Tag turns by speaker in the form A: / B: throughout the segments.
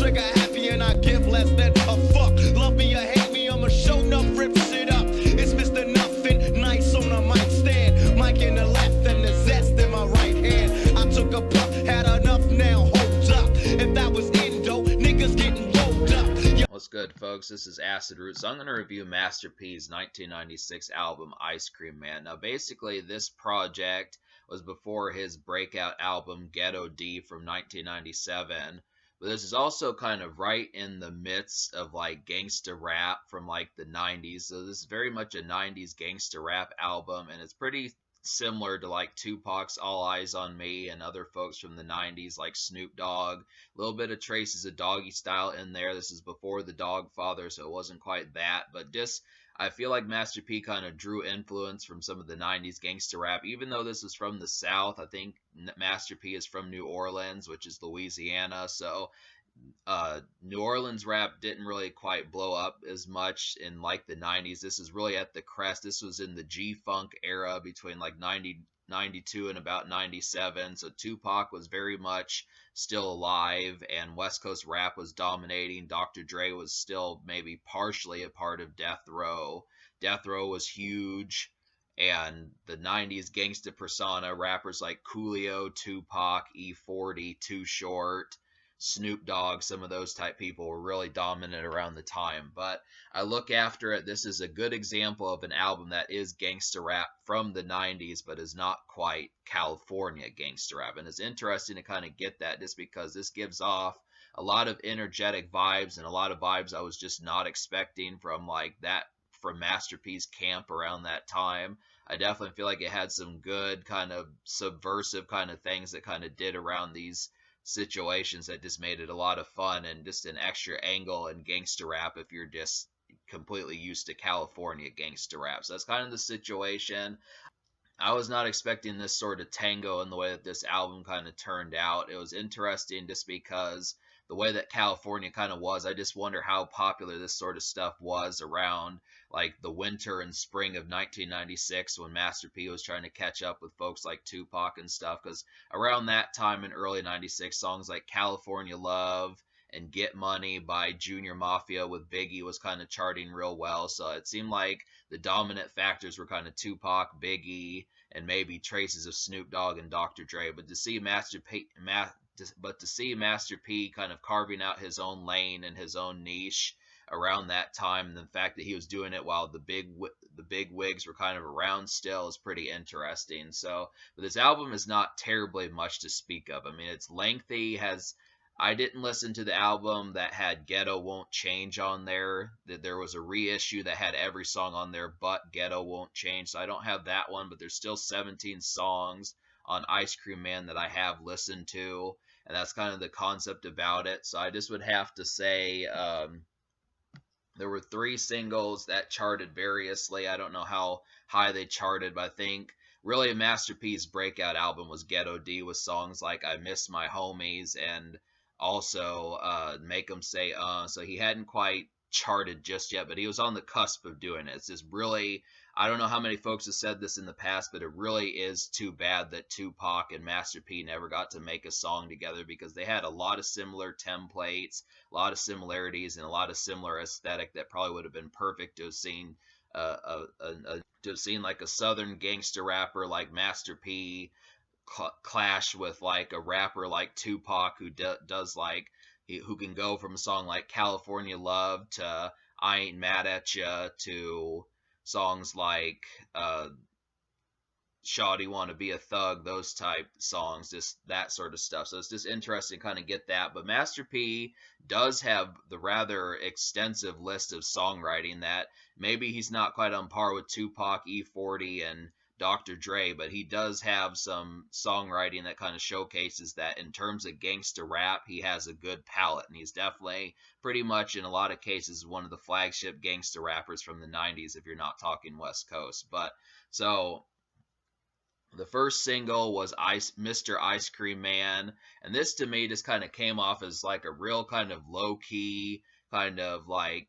A: trigger happy and I give less than a fuck. Love me or hate me, I'ma show enough, rip shit up. It's Mr. Nothing, nice on a mic stand. Mic in the left and the zest in my right hand. I took a puff, had enough now, hold up. If that was Indo, niggas getting rolled up.
B: What's good, folks? This is Acid Root. So I'm going to review Master P's 1996 album, Ice Cream Man. Now, basically, this project was before his breakout album, Ghetto D, from 1997. But this is also kind of right in the midst of, like, gangsta rap from, like, the 90s. So this is very much a 90s gangsta rap album, and it's pretty similar to like Tupac's All Eyes on Me and other folks from the 90s like Snoop Dogg. A little bit of traces of Doggy Style in there. This is before the Dogfather, so it wasn't quite that, but just I feel like Master P kind of drew influence from some of the 90s gangster rap. Even though this is from the South, I think Master P is from New Orleans, which is Louisiana, so New Orleans rap didn't really quite blow up as much in like the 90s. This is really at the crest. This was in the G-Funk era between like 92 and about 97. So Tupac was very much still alive and West Coast rap was dominating. Dr. Dre was still maybe partially a part of Death Row. Death Row was huge. And the 90s gangsta persona, rappers like Coolio, Tupac, E40, Too Short, Snoop Dogg, some of those type people were really dominant around the time. But I look after it, this is a good example of an album that is gangster rap from the 90s, but is not quite California gangster rap. And it's interesting to kind of get that just because this gives off a lot of energetic vibes and a lot of vibes I was just not expecting from like that, from Master P's camp around that time. I definitely feel like it had some good kind of subversive kind of things that kind of did around these situations that just made it a lot of fun and just an extra angle in gangster rap if you're just completely used to California gangster rap. So that's kind of the situation. I was not expecting this sort of tango in the way that this album kind of turned out. It was interesting just because the way that California kind of was. I just wonder how popular this sort of stuff was around like the winter and spring of 1996 when Master P was trying to catch up with folks like Tupac and stuff, because around that time in early 96, songs like California Love and Get Money by Junior Mafia with Biggie was kind of charting real well. So it seemed like the dominant factors were kind of Tupac, Biggie, and maybe traces of Snoop Dogg and Dr. Dre. But to see Master P kind of carving out his own lane and his own niche around that time, and the fact that he was doing it while the big wigs were kind of around still, is pretty interesting. So, but this album is not terribly much to speak of. I mean, it's lengthy. I didn't listen to the album that had Ghetto Won't Change on there. There was a reissue that had every song on there but Ghetto Won't Change, so I don't have that one, but there's still 17 songs on Ice Cream Man that I have listened to, and that's kind of the concept about it. So I just would have to say there were 3 singles that charted variously. I don't know how high they charted, but I think really Master P's breakout album was Ghetto D with songs like I Miss My Homies and also Make 'Em Say So he hadn't quite charted just yet, but he was on the cusp of doing it. It's just really, I don't know how many folks have said this in the past, but it really is too bad that Tupac and Master P never got to make a song together, because they had a lot of similar templates, a lot of similarities, and a lot of similar aesthetic that probably would have been perfect to have seen like a southern gangster rapper like Master P clash with like a rapper like Tupac who does like who can go from a song like California Love to I Ain't Mad at Ya to songs like Shawty Wanna Be a Thug, those type songs, just that sort of stuff. So it's just interesting to kind of get that. But Master P does have the rather extensive list of songwriting that maybe he's not quite on par with Tupac, E40, and Dr. Dre, but he does have some songwriting that kind of showcases that in terms of gangster rap, he has a good palette, and he's definitely pretty much in a lot of cases one of the flagship gangster rappers from the 90s if you're not talking West Coast. But so the first single was Mr. Ice Cream Man, and this to me just kind of came off as like a real kind of low-key, kind of like,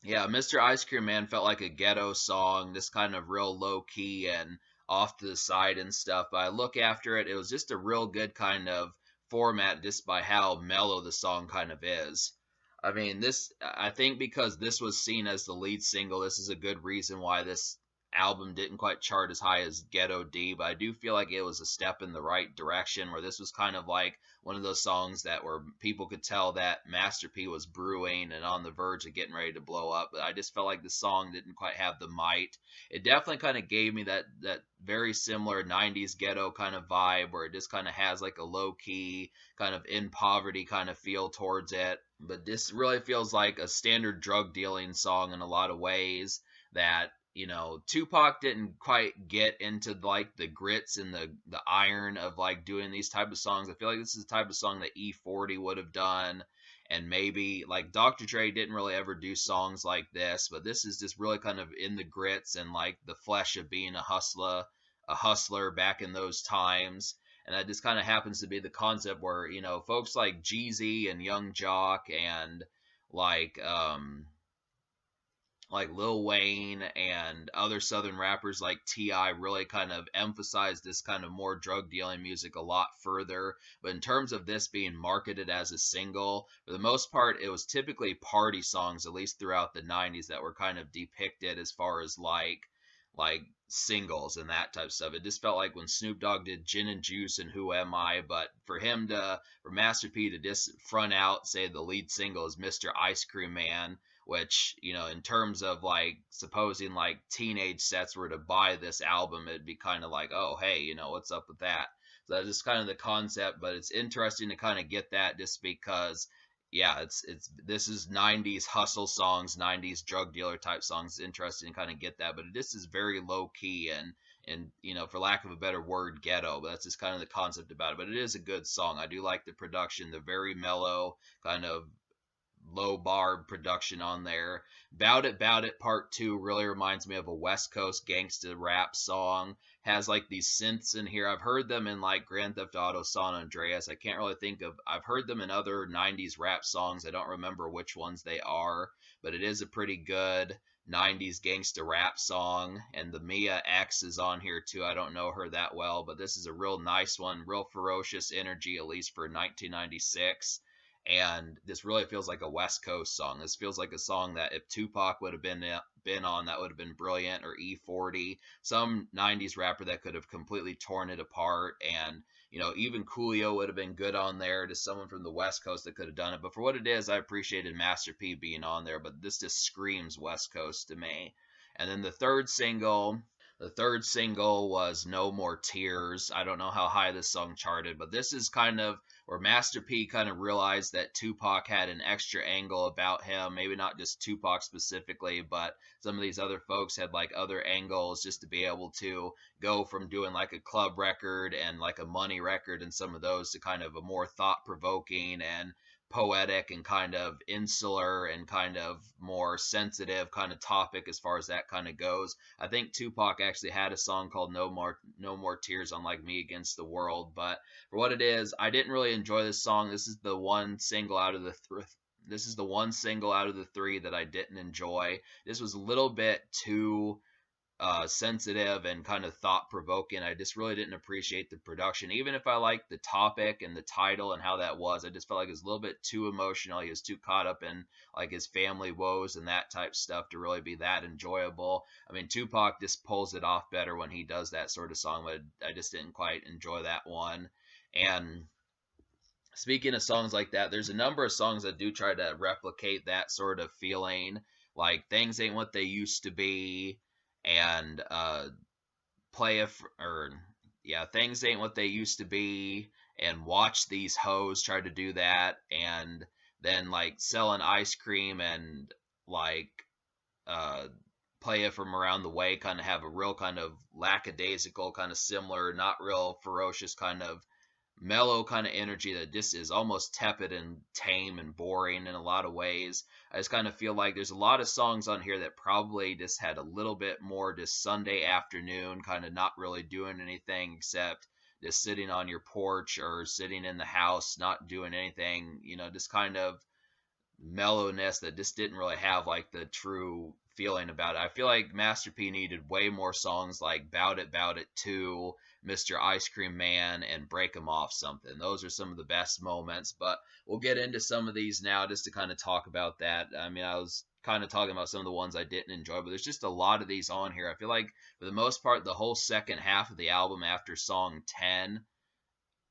B: yeah, Mr. Ice Cream Man felt like a ghetto song, just kind of real low-key and off to the side and stuff. But I look after it, it was just a real good kind of format just by how mellow the song kind of is. I mean, I think because this was seen as the lead single, this is a good reason why this album didn't quite chart as high as Ghetto D, but I do feel like it was a step in the right direction where this was kind of like one of those songs that where people could tell that Master P was brewing and on the verge of getting ready to blow up. But I just felt like the song didn't quite have the might. It definitely kind of gave me that very similar 90s ghetto kind of vibe where it just kind of has like a low key kind of in poverty kind of feel towards it. But this really feels like a standard drug dealing song in a lot of ways that Tupac didn't quite get into like the grits and the iron of like doing these type of songs. I feel like this is the type of song that E40 would have done, and maybe like Dr. Dre didn't really ever do songs like this, but this is just really kind of in the grits and like the flesh of being a hustler back in those times. And that just kind of happens to be the concept where folks like Jeezy and Young Jock and like Lil Wayne and other Southern rappers like T.I. really kind of emphasize this kind of more drug dealing music a lot further. But in terms of this being marketed as a single, for the most part, it was typically party songs, at least throughout the 90s, that were kind of depicted as far as like singles and that type of stuff. It just felt like when Snoop Dogg did Gin and Juice and Who Am I, but for Master P to just front out say the lead single is Mr. Ice Cream Man, which in terms of like supposing like teenage sets were to buy this album, it'd be kind of like, oh hey, what's up with that. So that's just kind of the concept, but it's interesting to kind of get that just because yeah, it's this is 90s hustle songs, 90s drug dealer type songs. It's interesting to kind of get that, but this is very low key and for lack of a better word, ghetto. But that's just kind of the concept about it. But it is a good song. I do like the production, the very mellow kind of low bar production on there. Bout It Part 2 really reminds me of a West Coast gangsta rap song. Has like these synths in here. I've heard them in like Grand Theft Auto San Andreas. I can't really think of, I've heard them in other 90s rap songs. I don't remember which ones they are, but it is a pretty good 90s gangsta rap song. And the Mia X is on here too. I don't know her that well, but this is a real nice one, real ferocious energy, at least for 1996. And this really feels like a West Coast song. This feels like a song that if Tupac would have been on, that would have been brilliant, or E40, some 90s rapper that could have completely torn it apart. And even Coolio would have been good on there, to someone from the West Coast that could have done it. But for what it is, I appreciated Master P being on there, but this just screams West Coast to me. And then the third single was No More Tears. I don't know how high this song charted, but this is kind of where Master P kind of realized that Tupac had an extra angle about him. Maybe not just Tupac specifically, but some of these other folks had like other angles, just to be able to go from doing like a club record and like a money record and some of those to kind of a more thought provoking and poetic and kind of insular and kind of more sensitive kind of topic as far as that kind of goes. I think Tupac actually had a song called No More Tears on like Me Against the World, but for what it is, I didn't really enjoy this song. This is the one single out of the three that I didn't enjoy. This was a little bit too sensitive and kind of thought provoking. I just really didn't appreciate the production. Even if I liked the topic and the title and how that was, I just felt like it was a little bit too emotional. He was too caught up in like his family woes and that type stuff to really be that enjoyable. I mean, Tupac just pulls it off better when he does that sort of song, but I just didn't quite enjoy that one. And speaking of songs like that, there's a number of songs that do try to replicate that sort of feeling, like Things Ain't What They Used to Be, and Things Ain't What They Used to Be, and Watch These Hoes try to do that, and then like Selling Ice Cream and like uh Play It From Around the Way kind of have a real kind of lackadaisical, kind of similar, not real ferocious, kind of mellow kind of energy that just is almost tepid and tame and boring in a lot of ways. I just kind of feel like there's a lot of songs on here that probably just had a little bit more just Sunday afternoon, kind of not really doing anything except just sitting on your porch or sitting in the house, not doing anything, just kind of mellowness that just didn't really have like the true feeling about it. I feel like Master P needed way more songs like Bout It 2, Mr. Ice Cream Man, and Break 'em Off Something. Those are some of the best moments, but we'll get into some of these now just to kind of talk about that. I mean, I was kind of talking about some of the ones I didn't enjoy, but there's just a lot of these on here. I feel like for the most part, the whole second half of the album after song 10,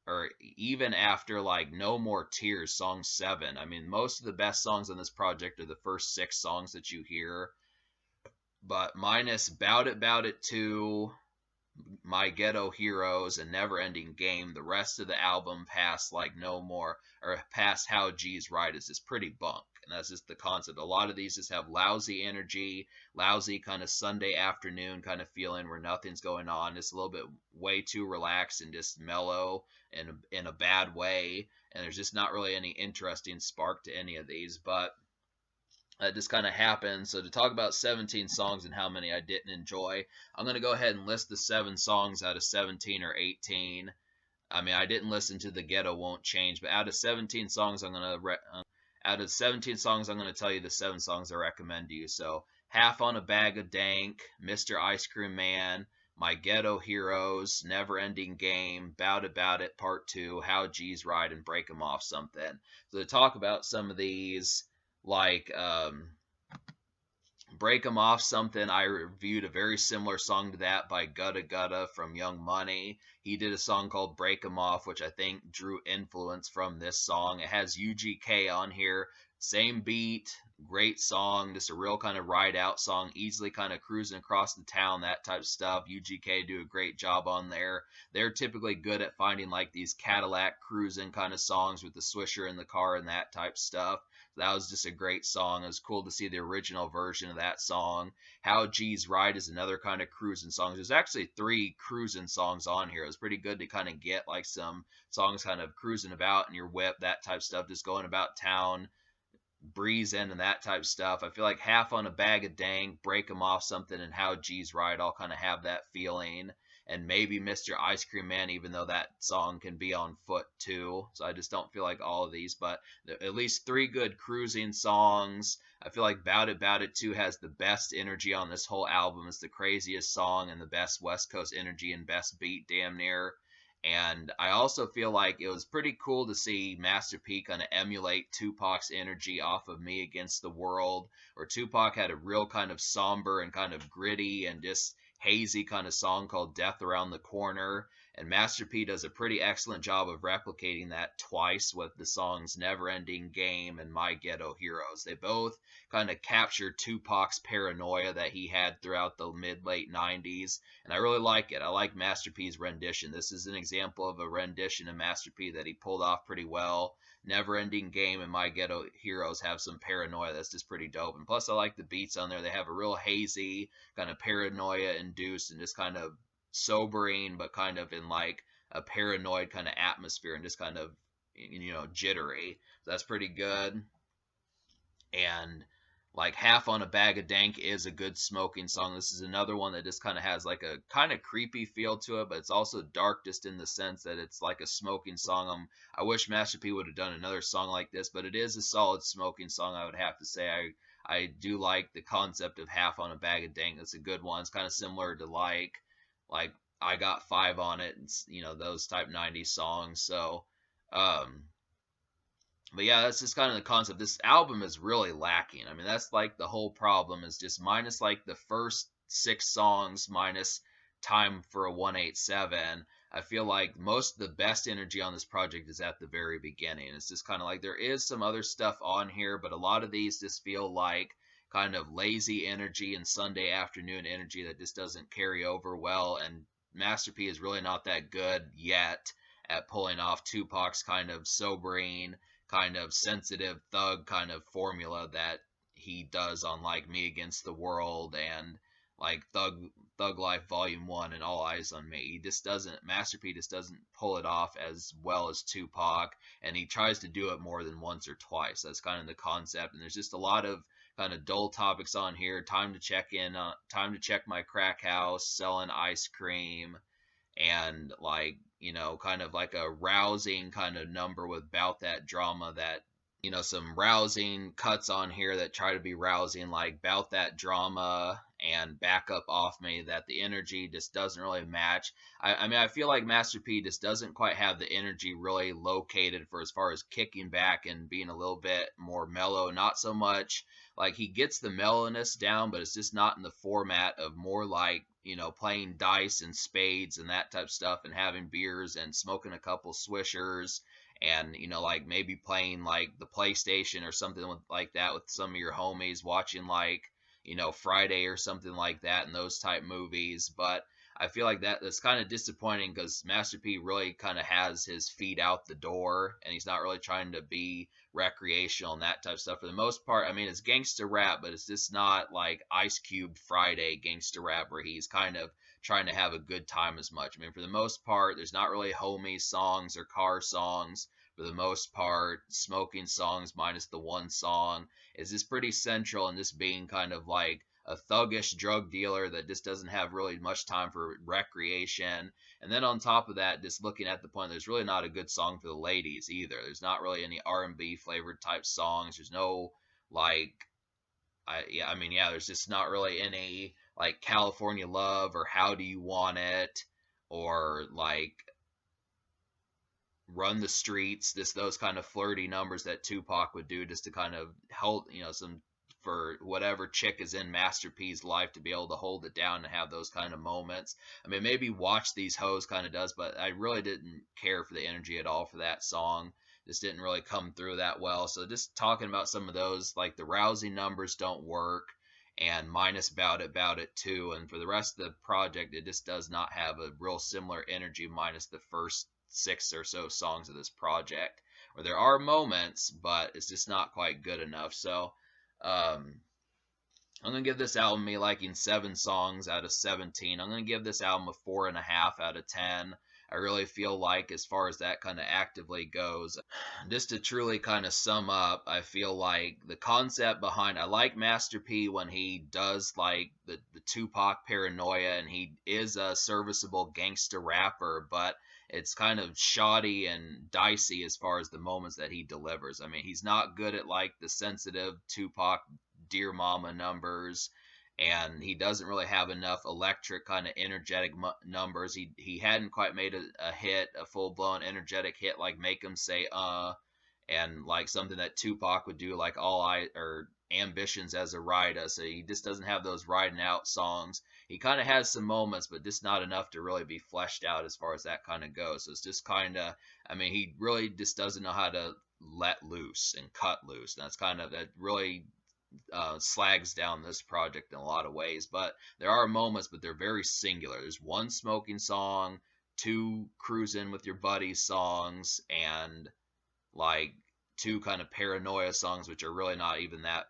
B: or even after like No More Tears, song 7. I mean, most of the best songs on this project are the first 6 songs that you hear, but minus Bout It 2, My Ghetto Heroes, and Never Ending Game, the rest of the album past like No More, or past How G's Ride, is just pretty bunk. And that's just the concept. A lot of these just have lousy energy, lousy kind of Sunday afternoon kind of feeling where nothing's going on. It's a little bit way too relaxed and just mellow in a bad way. And there's just not really any interesting spark to any of these. But that just kind of happened. So to talk about 17 songs and how many I didn't enjoy, I'm going to go ahead and list the 7 songs out of 17 or 18. I mean, I didn't listen to The Ghetto Won't Change, but out of 17 songs, out of 17 songs, I'm going to tell you the 7 songs I recommend to you. So, Half on a Bag of Dank, Mr. Ice Cream Man, My Ghetto Heroes, Never Ending Game, Bout It Part 2, How G's Ride, and Break 'em Off Something. So to talk about some of these, like Break 'em Off Something, I reviewed a very similar song to that by Gutta Gutta from Young Money. He did a song called Break 'em Off, which I think drew influence from this song. It has UGK on here, same beat, great song, just a real kind of ride out song, easily kind of cruising across the town, that type of stuff. UGK do a great job on there. They're typically good at finding like these Cadillac cruising kind of songs with the swisher in the car and that type stuff. That was just a great song. It was cool to see the original version of that song. How G's Ride is another kind of cruising song. There's actually 3 cruising songs on here. It was pretty good to kind of get like some songs kind of cruising about in your whip, that type of stuff, just going about town, breezing and that type of stuff. I feel like Half on a Bag of Dank, Break 'em Off Something, and How G's Ride all kind of have that feeling. And maybe Mr. Ice Cream Man, even though that song can be on foot too. So I just don't feel like all of these, but at least 3 good cruising songs. I feel like Bout It 2 has the best energy on this whole album. It's the craziest song and the best West Coast energy and best beat damn near. And I also feel like it was pretty cool to see Master P kind of emulate Tupac's energy off of Me Against the World, where Tupac had a real kind of somber and kind of gritty and just hazy kind of song called Death Around the Corner. And Master P does a pretty excellent job of replicating that twice with the songs Never Ending Game and My Ghetto Heroes. They both kind of capture Tupac's paranoia that he had throughout the mid-late 90s. And I really like it. I like Master P's rendition. This is an example of a rendition of Master P that he pulled off pretty well. Never Ending Game and My Ghetto Heroes have some paranoia that's just pretty dope. And plus, I like the beats on there. They have a real hazy, kind of paranoia induced and just kind of sobering, but kind of in like a paranoid kind of atmosphere and just kind of, jittery. So that's pretty good. And like Half on a Bag of Dank is a good smoking song. This is another one that just kind of has like a kind of creepy feel to it, but it's also dark just in the sense that it's like a smoking song. I wish Master P would have done another song like this, but it is a solid smoking song, I would have to say. I do like the concept of Half on a Bag of Dank. That's a good one. It's kind of similar to like I Got 5 on it, and, those type 90s songs. So, but yeah, that's just kind of the concept. This album is really lacking. I mean, that's like the whole problem, is just minus like the first 6 songs, minus Time for a 187. I feel like most of the best energy on this project is at the very beginning. It's just kind of like there is some other stuff on here, but a lot of these just feel like kind of lazy energy and Sunday afternoon energy that just doesn't carry over well. And Master P is really not that good yet at pulling off Tupac's kind of sobering, kind of sensitive thug kind of formula that he does on like Me Against the World and like Thug Life Volume 1 and All Eyes on Me. He just doesn't, Master P just doesn't pull it off as well as Tupac, and he tries to do it more than once or twice. That's kind of the concept, and there's just a lot of kind of dull topics on here. Time to check my crack house, selling ice cream, and like, kind of like a rousing kind of number with About That Drama that some rousing cuts on here that try to be rousing, like "Bout That Drama" and "Back Up Off Me," that the energy just doesn't really match. I mean, I feel like Master P just doesn't quite have the energy really located for as far as kicking back and being a little bit more mellow. Not so much like he gets the mellowness down, but it's just not in the format of more like, playing dice and spades and that type of stuff and having beers and smoking a couple swishers and like maybe playing like the PlayStation or something like that with some of your homies, watching like Friday or something like that and those type movies. But I feel like that's kind of disappointing because Master P really kind of has his feet out the door and he's not really trying to be recreational and that type of stuff for the most part. I mean, it's gangster rap, but it's just not like Ice Cube Friday gangster rap where he's kind of trying to have a good time as much. I mean, for the most part, there's not really homie songs or car songs. For the most part, smoking songs minus the one song is just pretty central in this being kind of like a thuggish drug dealer that just doesn't have really much time for recreation. And then on top of that, just looking at the point, there's really not a good song for the ladies either. There's not really any R&B flavored type songs. There's no like there's just not really any like California Love or How Do You Want It or like Run the Streets, just those kind of flirty numbers that Tupac would do just to kind of hold, some for whatever chick is in Master P's life to be able to hold it down and have those kind of moments. I mean, maybe Watch These Hoes kind of does, but I really didn't care for the energy at all for that song. Just didn't really come through that well. So just talking about some of those, like the rousing numbers don't work and minus Bout It too. And for the rest of the project, it just does not have a real similar energy minus the first six or so songs of this project, where there are moments, but it's just not quite good enough. So I'm gonna give this album me liking 7 songs out of 17. I'm gonna give this album a 4.5 out of 10. I really feel like, as far as that kind of actively goes, just to truly kind of sum up, I feel like the concept behind, I like Master P when he does like the Tupac paranoia and he is a serviceable gangster rapper, but it's kind of shoddy and dicey as far as the moments that he delivers. I mean, he's not good at like the sensitive Tupac Dear Mama numbers, and he doesn't really have enough electric kind of energetic numbers. He hadn't quite made a hit, a full blown energetic hit like Make 'Em Say and like something that Tupac would do, like All I or Ambitions as a Rider. So he just doesn't have those riding out songs. He kind of has some moments, but just not enough to really be fleshed out as far as that kind of goes. So it's just kind of, I mean, he really just doesn't know how to let loose and cut loose. And that's kind of, that really slags down this project in a lot of ways. But there are moments, but they're very singular. There's one smoking song, 2 cruising with your buddies songs, and like 2 kind of paranoia songs, which are really not even that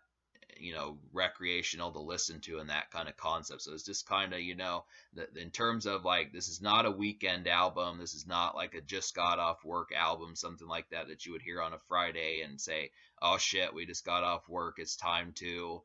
B: recreational to listen to in that kind of concept. So it's just kind of, in terms of like, this is not a weekend album. This is not like a just got off work album, something like that you would hear on a Friday and say, oh shit, we just got off work, it's time to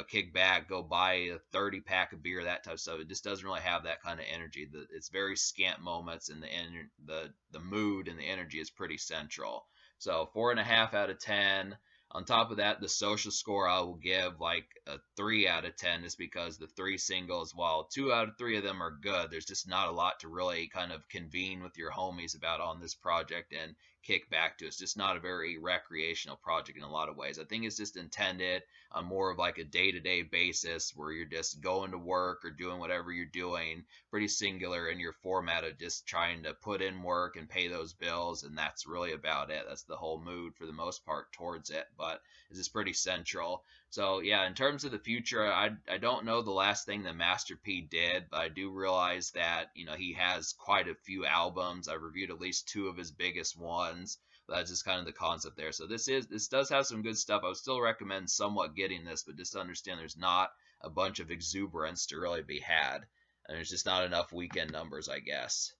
B: kick back, go buy a 30 pack of beer, that type of stuff. It just doesn't really have that kind of energy. It's very scant moments, and the mood and the energy is pretty central. So 4.5 out of 10. On top of that, the social score I will give like a 3 out of 10, just because the 3 singles, while 2 out of 3 of them are good, there's just not a lot to really kind of convene with your homies about on this project and kick back to. It's just not a very recreational project in a lot of ways. I think it's just intended on more of like a day-to-day basis where you're just going to work or doing whatever you're doing, pretty singular in your format of just trying to put in work and pay those bills, and that's really about it. That's the whole mood for the most part towards it, but it's just pretty central. So yeah, in terms of the future, I don't know the last thing that Master P did, but I do realize that he has quite a few albums. I've reviewed at least 2 of his biggest ones. That's just kind of the concept there. So this does have some good stuff. I would still recommend somewhat getting this, but just to understand there's not a bunch of exuberance to really be had, and there's just not enough weekend numbers, I guess.